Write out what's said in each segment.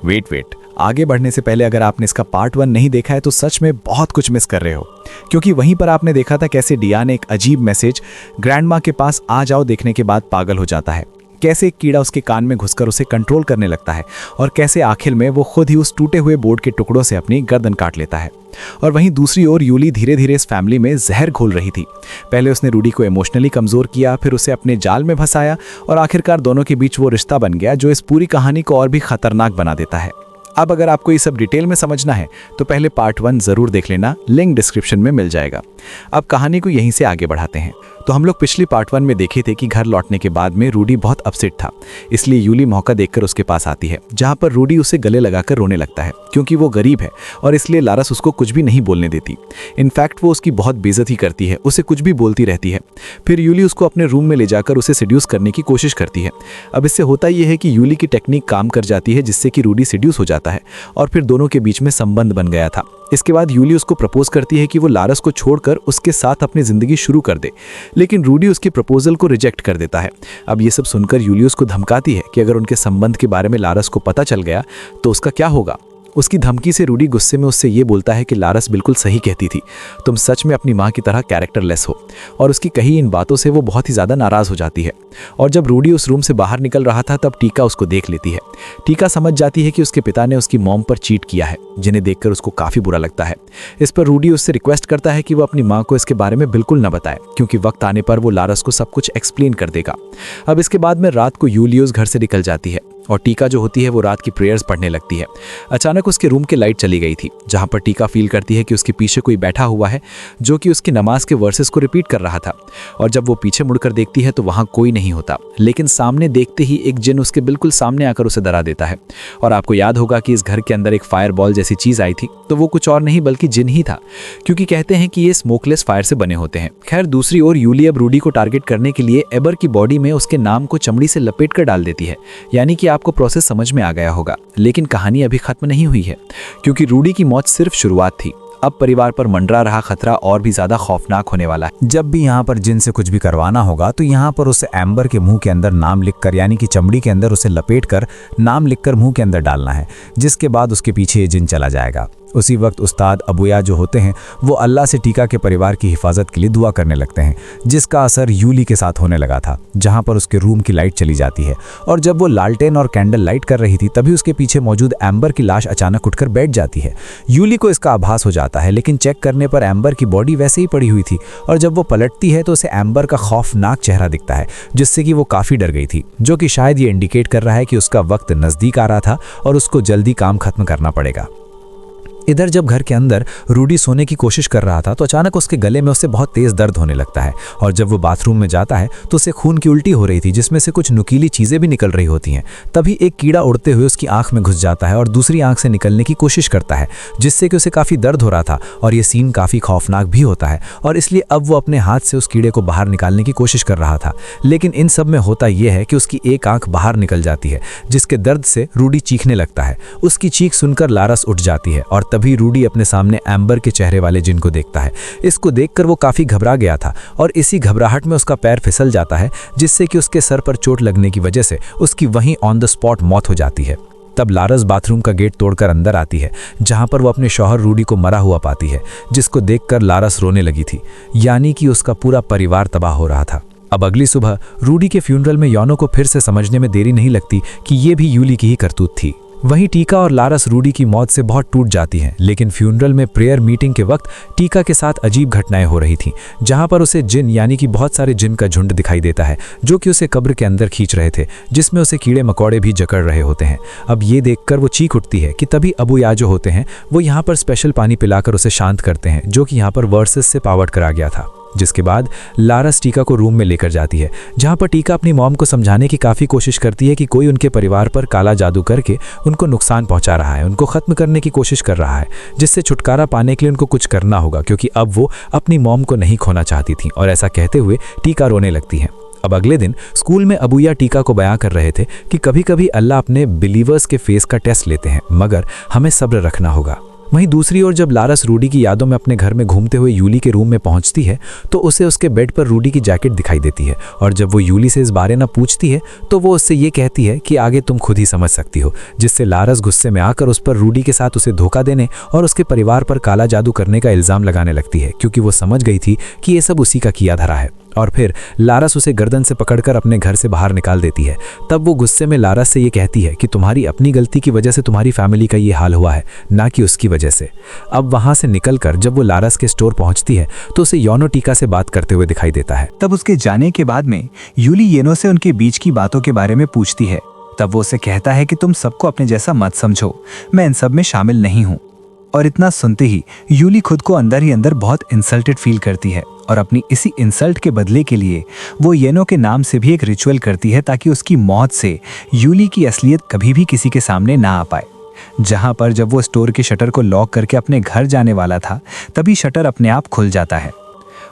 Wait आगे बढ़ने से पहले अगर आपने इसका पार्ट 1 नहीं देखा है तो सच में बहुत कुछ मिस कर रहे हो, क्योंकि वहीं पर आपने देखा था कैसे डियान एक अजीब मैसेज ग्रैंड माँ के पास आ जाओ देखने के बाद पागल हो जाता है, कैसे एक कीड़ा उसके कान में घुसकर उसे कंट्रोल करने लगता है और कैसे आखिर में वो खुद ही उस टूटे हुए बोर्ड के टुकड़ों से अपनी गर्दन काट लेता है। और वहीं दूसरी ओर यूली धीरे धीरे इस फैमिली में जहर घोल रही थी। पहले उसने रूडी को इमोशनली कमजोर किया, फिर उसे अपने जाल में फंसाया और आखिरकार दोनों के बीच वो रिश्ता बन गया जो इस पूरी कहानी को और भी खतरनाक बना देता है। अब अगर आपको ये सब डिटेल में समझना है तो पहले पार्ट 1 जरूर देख लेना, लिंक डिस्क्रिप्शन में मिल जाएगा। अब कहानी को यहीं से आगे बढ़ाते हैं। तो हम लोग पिछली पार्ट 1 में देखे थे कि घर लौटने के बाद में रूडी बहुत अपसेट था, इसलिए यूली मौका देखकर उसके पास आती है, जहां पर रूडी उसे गले लगाकर रोने लगता है क्योंकि वो गरीब है और इसलिए लारस उसको कुछ भी नहीं बोलने देती। इनफैक्ट वो उसकी बहुत बेइज्जती करती है, उसे कुछ भी बोलती रहती है। फिर यूली उसको अपने रूम में ले जाकर उसे सेड्यूस करने की कोशिश करती है। अब इससे होता यह है कि यूली की टेक्निक काम कर जाती है, जिससे कि रूडी सेड्यूस हो जाता है और फिर दोनों के बीच में संबंध बन गया था। इसके बाद यूली उसको प्रपोज करती है कि वो लारस को छोड़कर उसके साथ अपनी जिंदगी शुरू कर दे, लेकिन रूडी उसके प्रपोजल को रिजेक्ट कर देता है। अब ये सब सुनकर यूली उसको धमकाती है कि अगर उनके संबंध के बारे में लारस को पता चल गया तो उसका क्या होगा। उसकी धमकी से रूडी गुस्से में उससे ये बोलता है कि लारस बिल्कुल सही कहती थी, तुम सच में अपनी माँ की तरह कैरेक्टरलेस हो। और उसकी कही इन बातों से वो बहुत ही ज़्यादा नाराज़ हो जाती है। और जब रूडी उस रूम से बाहर निकल रहा था तब टीका उसको देख लेती है। टीका समझ जाती है कि उसके पिता ने उसकी मॉम पर चीट किया है, जिन्हें देखकर उसको काफ़ी बुरा लगता है। इस पर रूडी उससे रिक्वेस्ट करता है कि वो अपनी माँ को इसके बारे में बिल्कुल न बताए, क्योंकि वक्त आने पर वो लारस को सब कुछ एक्सप्लेन कर देगा। अब इसके बाद में रात को यूली उस घर से निकल जाती है और टीका जो होती है वो रात की प्रेयर्स पढ़ने लगती है। अचानक उसके रूम की लाइट चली गई थी, जहां पर टीका फील करती है कि उसके पीछे कोई बैठा हुआ है जो कि उसकी नमाज के वर्सेस को रिपीट कर रहा था। और जब वो पीछे मुड़कर देखती है तो वहां कोई नहीं होता, लेकिन सामने देखते ही एक जिन उसके बिल्कुल सामने आकर उसे डरा देता है। और आपको याद होगा कि इस घर के अंदर एक फायर बॉल जैसी चीज आई थी, तो वो कुछ और नहीं बल्कि जिन ही था, क्योंकि कहते हैं कि ये स्मोकलेस फायर से बने होते हैं। खैर, दूसरी ओर यूली अब रूडी को टारगेट करने के लिए एबर की बॉडी में उसके नाम को चमड़ी से लपेट कर डाल देती है। यानी कि आपको प्रोसेस समझ में आ गया होगा, लेकिन कहानी अभी खत्म नहीं हुई है, क्योंकि रूडी की मौत सिर्फ शुरुआत थी। अब परिवार पर मंडरा रहा खतरा और भी ज्यादा खौफनाक होने वाला है। जब भी यहाँ पर जिन से कुछ भी करवाना होगा तो यहाँ पर उसे एम्बर के मुंह के अंदर नाम लिखकर, यानी कि चमड़ी के अंदर उसे लपेटकर नाम लिखकर मुंह के अंदर डालना है, जिसके बाद उसके पीछे ये जिन चला जाएगा। उसी वक्त उस्ताद अबूया जो होते हैं वो अल्लाह से टीका के परिवार की हिफाजत के लिए दुआ करने लगते हैं, जिसका असर यूली के साथ होने लगा था, जहां पर उसके रूम की लाइट चली जाती है। और जब वो लालटेन और कैंडल लाइट कर रही थी तभी उसके पीछे मौजूद एम्बर की लाश अचानक उठकर बैठ जाती है। यूली को इसका आभास हो जाता है, लेकिन चेक करने पर एम्बर की बॉडी वैसे ही पड़ी हुई थी और जब वो पलटती है तो उसे एम्बर का खौफनाक चेहरा दिखता है, जिससे कि वो काफ़ी डर गई थी, जो कि शायद ये इंडिकेट कर रहा है कि उसका वक्त नज़दीक आ रहा था और उसको जल्दी काम खत्म करना पड़ेगा। इधर जब घर के अंदर रूडी सोने की कोशिश कर रहा था तो अचानक उसके गले में उससे बहुत तेज दर्द होने लगता है और जब वो बाथरूम में जाता है तो उसे खून की उल्टी हो रही थी, जिसमें से कुछ नुकीली चीज़ें भी निकल रही होती हैं। तभी एक कीड़ा उड़ते हुए उसकी आंख में घुस जाता है और दूसरी आंख से निकलने की कोशिश करता है, जिससे कि उसे काफ़ी दर्द हो रहा था और ये सीन काफ़ी खौफनाक भी होता है और इसलिए अब वो अपने हाथ से उस कीड़े को बाहर निकालने की कोशिश कर रहा था। लेकिन इन सब में होता यह है कि उसकी एक आंख बाहर निकल जाती है, जिसके दर्द से रूडी चीखने लगता है। उसकी चीख सुनकर लारस उठ जाती है और तभी रूडी अपने सामने एम्बर के चेहरे वाले जिन को देखता है। इसको देखकर वो काफी घबरा गया था और इसी घबराहट में उसका पैर फिसल जाता है, जिससे कि उसके सर पर चोट लगने की वजह से उसकी वहीं ऑन द स्पॉट मौत हो जाती है। तब लारस बाथरूम का गेट तोड़कर अंदर आती है, जहां पर वो अपने शौहर रूडी को मरा हुआ पाती है, जिसको देखकर लारस रोने लगी थी, यानी कि उसका पूरा परिवार तबाह हो रहा था। अब अगली सुबह रूडी के फ्यूनरल में योनो को फिर से समझने में देरी नहीं लगती कि ये भी यूली की ही करतूत थी। वहीं टीका और लारस रूडी की मौत से बहुत टूट जाती हैं, लेकिन फ्यूनरल में प्रेयर मीटिंग के वक्त टीका के साथ अजीब घटनाएं हो रही थीं, जहां पर उसे जिन यानी कि बहुत सारे जिन का झुंड दिखाई देता है, जो कि उसे कब्र के अंदर खींच रहे थे, जिसमें उसे कीड़े मकोड़े भी जकड़ रहे होते हैं। अब ये देखकर वो चीख उठती है कि तभी अबूया जो होते हैं वो यहाँ पर स्पेशल पानी पिलाकर उसे शांत करते हैं, जो कि यहाँ पर वर्सेस से पावर्ड करा गया था। जिसके बाद लारस टीका को रूम में लेकर जाती है, जहां पर टीका अपनी मॉम को समझाने की काफ़ी कोशिश करती है कि कोई उनके परिवार पर काला जादू करके उनको नुकसान पहुंचा रहा है, उनको ख़त्म करने की कोशिश कर रहा है, जिससे छुटकारा पाने के लिए उनको कुछ करना होगा, क्योंकि अब वो अपनी मॉम को नहीं खोना चाहती थी। और ऐसा कहते हुए टीका रोने लगती है। अब अगले दिन स्कूल में अबूया टीका को बयां कर रहे थे कि कभी कभी अल्लाह अपने बिलीवर्स के फेस का टेस्ट लेते हैं, मगर हमें सब्र रखना होगा। वहीं दूसरी ओर जब लारस रूडी की यादों में अपने घर में घूमते हुए यूली के रूम में पहुंचती है तो उसे उसके बेड पर रूडी की जैकेट दिखाई देती है, और जब वो यूली से इस बारे में पूछती है तो वो उससे ये कहती है कि आगे तुम खुद ही समझ सकती हो, जिससे लारस गुस्से में आकर उस पर रूडी के साथ उसे धोखा देने और उसके परिवार पर काला जादू करने का इल्जाम लगाने लगती है, क्योंकि वो समझ गई थी कि ये सब उसी का किया धरा है। और फिर लारस उसे गर्दन से पकड़कर अपने घर से बाहर निकाल देती है। तब वो गुस्से में लारस से ये कहती है कि तुम्हारी अपनी गलती की वजह से तुम्हारी फैमिली का ये हाल हुआ है, ना कि उसकी वजह से। अब वहां से निकलकर जब वो लारस के स्टोर पहुंचती है तो उसे योनो टीका से बात करते हुए दिखाई देता है। तब उसके जाने के बाद में यूली येनो से उनके बीच की बातों के बारे में पूछती है। तब वो उसे कहता है कि तुम सबको अपने जैसा मत समझो, मैं इन सब में शामिल नहीं हूँ। और इतना सुनते ही यूली खुद को अंदर ही अंदर बहुत इंसल्टेड फील करती है, और अपनी इसी इंसल्ट के बदले के लिए वो येनो के नाम से भी एक रिचुअल करती है ताकि उसकी मौत से यूली की असलियत कभी भी किसी के सामने ना आ पाए। जहां पर जब वो स्टोर के शटर को लॉक करके अपने घर जाने वाला था, तभी शटर अपने आप खुल जाता है,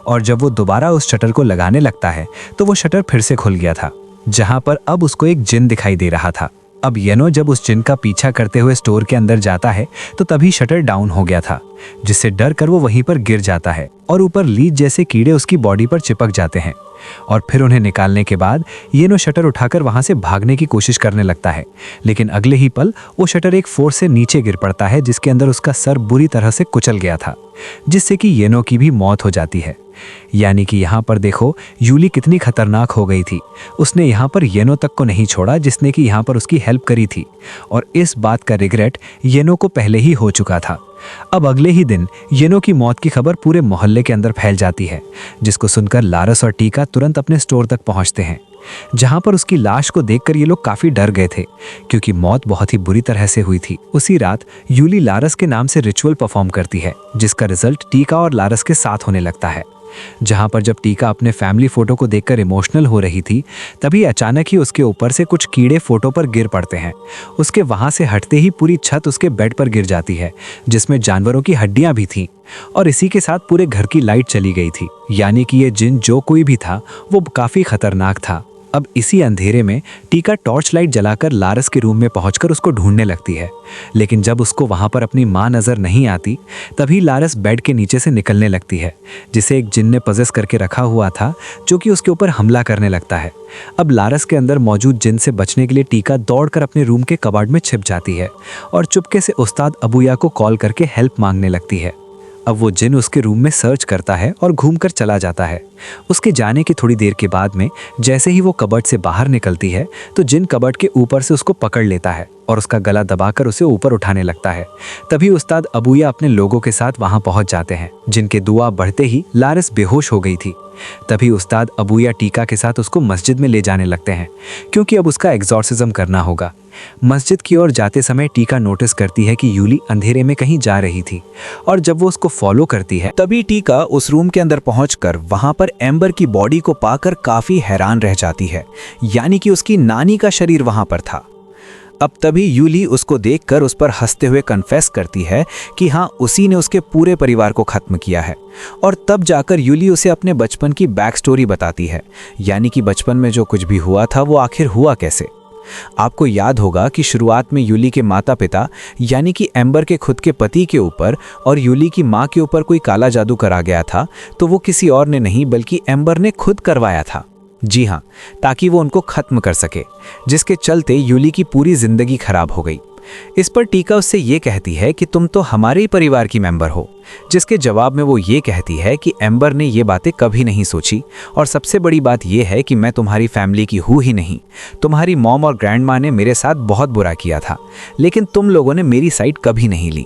और जब वो दोबारा उस शटर को लगाने लगता है तो वो शटर फिर से खुल गया था, जहां पर अब उसको एक जिन दिखाई दे रहा था। अब येनो जब उस जिन का पीछा करते हुए स्टोर के अंदर जाता है तो तभी शटर डाउन हो गया था, जिससे डर कर वो वहीं पर गिर जाता है और ऊपर लीच जैसे कीड़े उसकी बॉडी पर चिपक जाते हैं। और फिर उन्हें निकालने के बाद येनो शटर उठाकर वहां से भागने की कोशिश करने लगता है, लेकिन अगले ही पल वो शटर एक फोर्स से नीचे गिर पड़ता है, जिसके अंदर उसका सर बुरी तरह से कुचल गया था, जिससे कि येनो की भी मौत हो जाती है। यानी कि यहाँ पर देखो यूली कितनी खतरनाक हो गई थी। उसने यहाँ पर येनो तक को नहीं छोड़ा जिसने कि यहाँ पर उसकी हेल्प करी थी, और इस बात का रिग्रेट येनो को पहले ही हो चुका था। अब अगले ही दिन येनो की मौत की खबर पूरे मोहल्ले के अंदर फैल जाती है, जिसको सुनकर लारस और टीका तुरंत अपने स्टोर तक पहुंचते हैं, जहां पर उसकी लाश को देखकर ये लोग काफी डर गए थे, क्योंकि मौत बहुत ही बुरी तरह से हुई थी। उसी रात यूली लारस के नाम से रिचुअल परफॉर्म करती है, जिसका रिजल्ट टीका और लारस के साथ होने लगता है। जहां पर जब टीका अपने फैमिली फोटो को देखकर इमोशनल हो रही थी, तभी अचानक ही उसके ऊपर से कुछ कीड़े फोटो पर गिर पड़ते हैं। उसके वहां से हटते ही पूरी छत उसके बेड पर गिर जाती है, जिसमें जानवरों की हड्डियां भी थीं, और इसी के साथ पूरे घर की लाइट चली गई थी। यानी कि ये जिन जो कोई भी था वो काफी खतरनाक था। अब इसी अंधेरे में टीका टॉर्च लाइट जलाकर लारस के रूम में पहुंचकर उसको ढूंढने लगती है, लेकिन जब उसको वहां पर अपनी मां नजर नहीं आती, तभी लारस बेड के नीचे से निकलने लगती है, जिसे एक जिन ने पजेस करके रखा हुआ था, जो कि उसके ऊपर हमला करने लगता है। अब लारस के अंदर मौजूद जिन से बचने के लिए टीका दौड़कर अपने रूम के कबाड़ में छिप जाती है और चुपके से उस्ताद अबूया को कॉल करके हेल्प मांगने लगती है। अब वो जिन उसके रूम में सर्च करता है और घूमकर चला जाता है। उसके जाने की थोड़ी देर के बाद में जैसे ही वो कबर्ड से बाहर निकलती है तो जिन कबर्ड के ऊपर से उसको पकड़ लेता है और उसका गला दबाकर उसे ऊपर उठाने लगता है। तभी उस्ताद अबूया अपने लोगों के साथ वहां पहुंच जाते हैं, जिनके दुआ बढ़ते ही लारस बेहोश हो गई थी। तभी उस्ताद अबूया टीका के साथ उसको मस्जिद में ले जाने लगते हैं, क्योंकि अब उसका एग्जॉर्सिज्म करना होगा। मस्जिद की ओर जाते समय टीका नोटिस करती है कि यूली अंधेरे में कहीं जा रही थी, और जब वो उसको फॉलो करती है तभी टीका उस रूम के अंदर पहुंचकर वहां पर एम्बर की बॉडी को पाकर काफी हैरान रह जाती है, यानी कि उसकी नानी का शरीर वहां पर था। अब तभी यूली उसको देखकर उस पर हंसते हुए कन्फेस करती है कि हाँ, उसी ने उसके पूरे परिवार को खत्म किया है। और तब जाकर यूली उसे अपने बचपन की बैक स्टोरी बताती है, यानी कि बचपन में जो कुछ भी हुआ था वो आखिर हुआ कैसे। आपको याद होगा कि शुरुआत में यूली के माता पिता यानी कि एम्बर के खुद के पति के ऊपर और यूली की मां के ऊपर कोई काला जादू करा गया था, तो वो किसी और ने नहीं बल्कि एम्बर ने खुद करवाया था। जी हाँ, ताकि वो उनको खत्म कर सके, जिसके चलते यूली की पूरी जिंदगी खराब हो गई। इस पर टीका उससे ये कहती है कि तुम तो हमारे ही परिवार की मेंबर हो, जिसके जवाब में वो ये कहती है कि एम्बर ने ये बातें कभी नहीं सोची, और सबसे बड़ी बात ये है कि मैं तुम्हारी फैमिली की हूँ ही नहीं। तुम्हारी मॉम और ग्रैंड माँ ने मेरे साथ बहुत बुरा किया था, लेकिन तुम लोगों ने मेरी साइड कभी नहीं ली,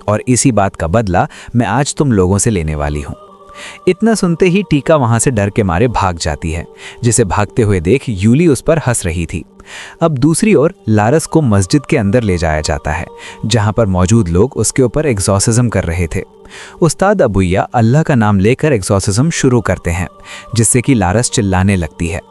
और इसी बात का बदला मैं आज तुम लोगों से लेने वाली हूँ। इतना सुनते ही टीका वहां से डर के मारे भाग जाती है, जिसे भागते हुए देख यूली उस पर हंस रही थी। अब दूसरी ओर लारस को मस्जिद के अंदर ले जाया जाता है, जहां पर मौजूद लोग उसके ऊपर एग्जॉर्सिज्म कर रहे थे। उस्ताद अबूया अल्लाह का नाम लेकर एग्जॉर्सिज्म शुरू करते हैं, जिससे कि लारस चिल्लाने लगती है।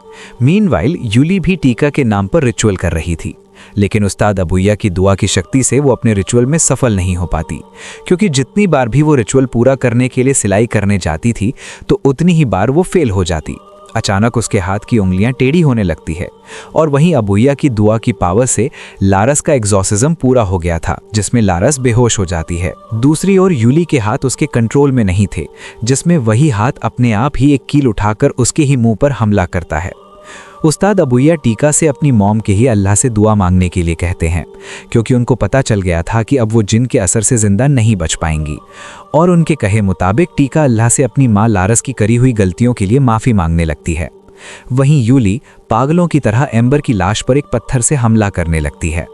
मीनवाइल यूली भी टीका के नाम पर रिचुअल कर रही थी, लेकिन उस्ताद अबूया की दुआ की शक्ति से वो अपने रिचुअल में सफल नहीं हो पाती, क्योंकि जितनी बार भी वो रिचुअल पूरा करने के लिए सिलाई करने जाती थी तो उतनी ही बार वो फेल हो जाती। अचानक उसके हाथ की उंगलियां टेढ़ी होने लगती है और वहीं अबुया की दुआ की पावर से लारस का एग्जॉर्सिज्म पूरा हो गया था, जिसमें लारस बेहोश हो जाती है। दूसरी ओर यूली के हाथ उसके कंट्रोल में नहीं थे, जिसमें वही हाथ अपने आप ही एक कील उठाकर उसके ही मुंह पर हमला करता है। उस्ताद अबुया टीका से अपनी मॉम के ही अल्लाह से दुआ मांगने के लिए कहते हैं, क्योंकि उनको पता चल गया था कि अब वो जिन के असर से जिंदा नहीं बच पाएंगी। और उनके कहे मुताबिक टीका अल्लाह से अपनी माँ लारस की करी हुई गलतियों के लिए माफ़ी मांगने लगती है। वहीं यूली पागलों की तरह एम्बर की लाश पर एक पत्थर से हमला करने लगती है,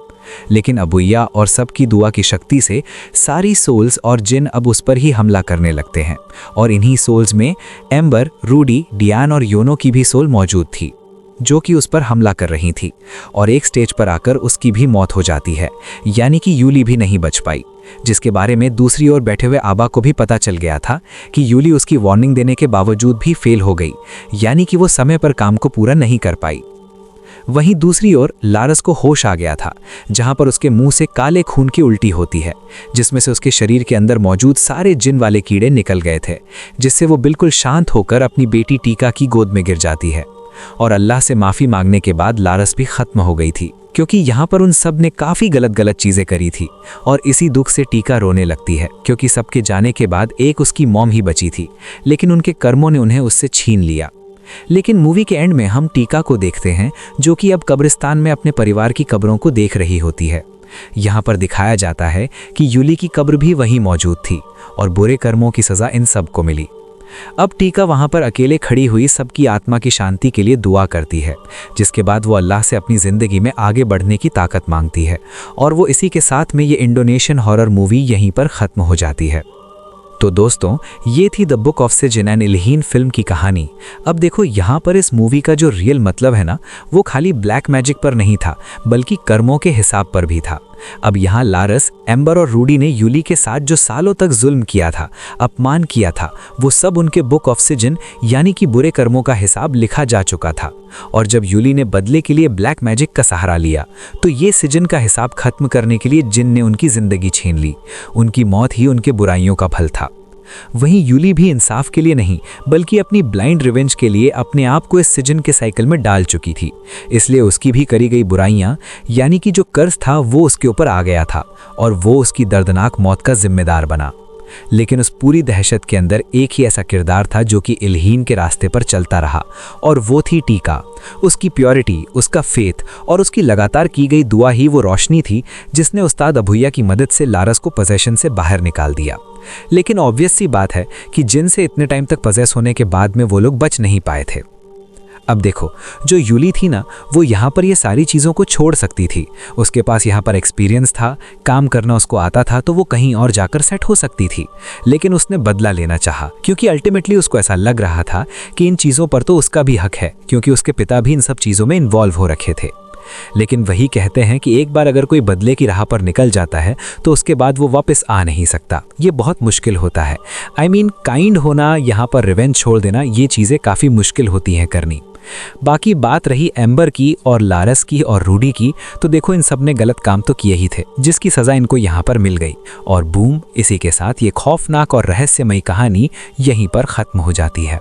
लेकिन अबुया और सबकी दुआ की शक्ति से सारी सोल्स और जिन अब उस पर ही हमला करने लगते हैं। और इन्हीं सोल्स में एम्बर, रूडी, डियान और योनो की भी सोल मौजूद थी, जो कि उस पर हमला कर रही थी। और एक स्टेज पर आकर उसकी भी मौत हो जाती है, यानी कि यूली भी नहीं बच पाई, जिसके बारे में दूसरी ओर बैठे हुए आबा को भी पता चल गया था कि यूली उसकी वार्निंग देने के बावजूद भी फेल हो गई, यानी कि वो समय पर काम को पूरा नहीं कर पाई। वहीं दूसरी ओर लारस को होश आ गया था, जहां पर उसके मुंह से काले खून की उल्टी होती है, जिसमें से उसके शरीर के अंदर मौजूद सारे जिन वाले कीड़े निकल गए थे, जिससे वो बिल्कुल शांत होकर अपनी बेटी टीका की गोद में गिर जाती है। और अल्लाह से माफ़ी मांगने के बाद लारस भी ख़त्म हो गई थी, क्योंकि यहाँ पर उन सब ने काफ़ी गलत चीज़ें करी थी। और इसी दुख से टीका रोने लगती है, क्योंकि सबके जाने के बाद एक उसकी मॉम ही बची थी, लेकिन उनके कर्मों ने उन्हें उससे छीन लिया। लेकिन मूवी के एंड में हम टीका को देखते हैं, जो कि अब कब्रिस्तान में अपने परिवार की कब्रों को देख रही होती है। यहाँ पर दिखाया जाता है कि यूली की कब्र भी वहीं मौजूद थी और बुरे कर्मों की सज़ा इन सब को मिली। अब टीका वहां पर अकेले खड़ी हुई सबकी आत्मा की शांति के लिए दुआ करती है, जिसके बाद वो अल्लाह से अपनी ज़िंदगी में आगे बढ़ने की ताकत मांगती है। और वो इसी के साथ में ये इंडोनेशियन हॉरर मूवी यहीं पर ख़त्म हो जाती है। तो दोस्तों, ये थी द बुक ऑफ सिजन एंड इल्हीन फिल्म की कहानी। अब देखो, यहाँ पर इस मूवी का जो रियल मतलब है ना, वो खाली ब्लैक मैजिक पर नहीं था, बल्कि कर्मों के हिसाब पर भी था। अब यहाँ लारस, एम्बर और रूडी ने यूली के साथ जो सालों तक जुल्म किया था, अपमान किया था, वो सब उनके बुक ऑफ सिजन यानी कि बुरे कर्मों का हिसाब लिखा जा चुका था। और जब यूली ने बदले के लिए ब्लैक मैजिक का सहारा लिया, तो ये सिजन का हिसाब खत्म करने के लिए जिन ने उनकी जिंदगी छीन ली। उनकी मौत ही उनके बुराइयों का फल था। वहीं यूली भी इंसाफ के लिए नहीं, बल्कि अपनी ब्लाइंड रिवेंज के लिए अपने आप को इस सिजन के साइकिल में डाल चुकी थी। इसलिए उसकी भी करी गई बुराइयां यानी कि जो कर्ज था वो उसके ऊपर आ गया था और वो उसकी दर्दनाक मौत का जिम्मेदार बना। लेकिन उस पूरी दहशत के अंदर एक ही ऐसा किरदार था जो कि इल्हीन के रास्ते पर चलता रहा, और वो थी टीका। उसकी प्योरिटी, उसका फेथ और उसकी लगातार की गई दुआ ही वो रोशनी थी जिसने उस्ताद अबुया की मदद से लारस को पोजेशन से बाहर निकाल दिया। लेकिन ऑब्वियस सी बात है कि जिन से इतने टाइम तक पजेस होने के बाद में वो लोग बच नहीं पाए थे। अब देखो, जो यूली थी ना, वो यहाँ पर ये सारी चीज़ों को छोड़ सकती थी। उसके पास यहाँ पर एक्सपीरियंस था, काम करना उसको आता था, तो वो कहीं और जाकर सेट हो सकती थी। लेकिन उसने बदला लेना चाहा, क्योंकि अल्टीमेटली उसको ऐसा लग रहा था कि इन चीज़ों पर तो उसका भी हक है, क्योंकि उसके पिता भी इन सब चीज़ों में इन्वॉल्व हो रखे थे। लेकिन वही कहते हैं कि एक बार अगर कोई बदले की राह पर निकल जाता है तो उसके बाद वो वापस आ नहीं सकता। ये बहुत मुश्किल होता है। I mean, काइंड होना, यहाँ पर रिवेंज छोड़ देना, ये चीज़ें काफ़ी मुश्किल होती हैं करनी। बाकी बात रही एम्बर की और लारस की और रूडी की, तो देखो, इन सब ने गलत काम तो किए ही थे, जिसकी सज़ा इनको यहाँ पर मिल गई। और बूम, इसी के साथ ये खौफनाक और रहस्यमयी कहानी यहीं पर ख़त्म हो जाती है।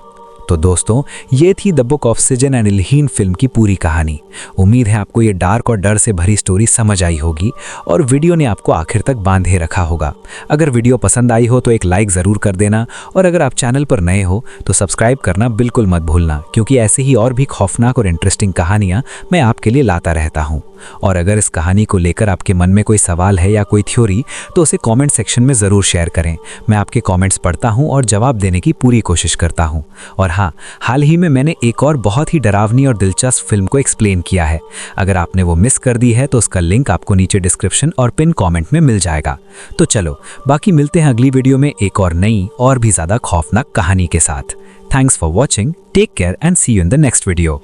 तो दोस्तों, ये थी द बुक ऑफ सिजन एंड इल्हीन फिल्म की पूरी कहानी। उम्मीद है आपको ये डार्क और डर से भरी स्टोरी समझ आई होगी और वीडियो ने आपको आखिर तक बांधे रखा होगा। अगर वीडियो पसंद आई हो तो एक लाइक ज़रूर कर देना, और अगर आप चैनल पर नए हो तो सब्सक्राइब करना बिल्कुल मत भूलना, क्योंकि ऐसे ही और भी खौफनाक और इंटरेस्टिंग कहानियाँ मैं आपके लिए लाता रहता हूँ। और अगर इस कहानी को लेकर आपके मन में कोई सवाल है या कोई थ्योरी, तो उसे कमेंट सेक्शन में ज़रूर शेयर करें। मैं आपके कमेंट्स पढ़ता हूं और जवाब देने की पूरी कोशिश करता हूं। और हाँ, हाल ही में मैंने एक और बहुत ही डरावनी और दिलचस्प फिल्म को एक्सप्लेन किया है। अगर आपने वो मिस कर दी है तो उसका लिंक आपको नीचे डिस्क्रिप्शन और पिन कॉमेंट में मिल जाएगा। तो चलो, बाकी मिलते हैं अगली वीडियो में एक और नई और भी ज़्यादा खौफनाक कहानी के साथ। Thanks for watching, take care and see you in the next video.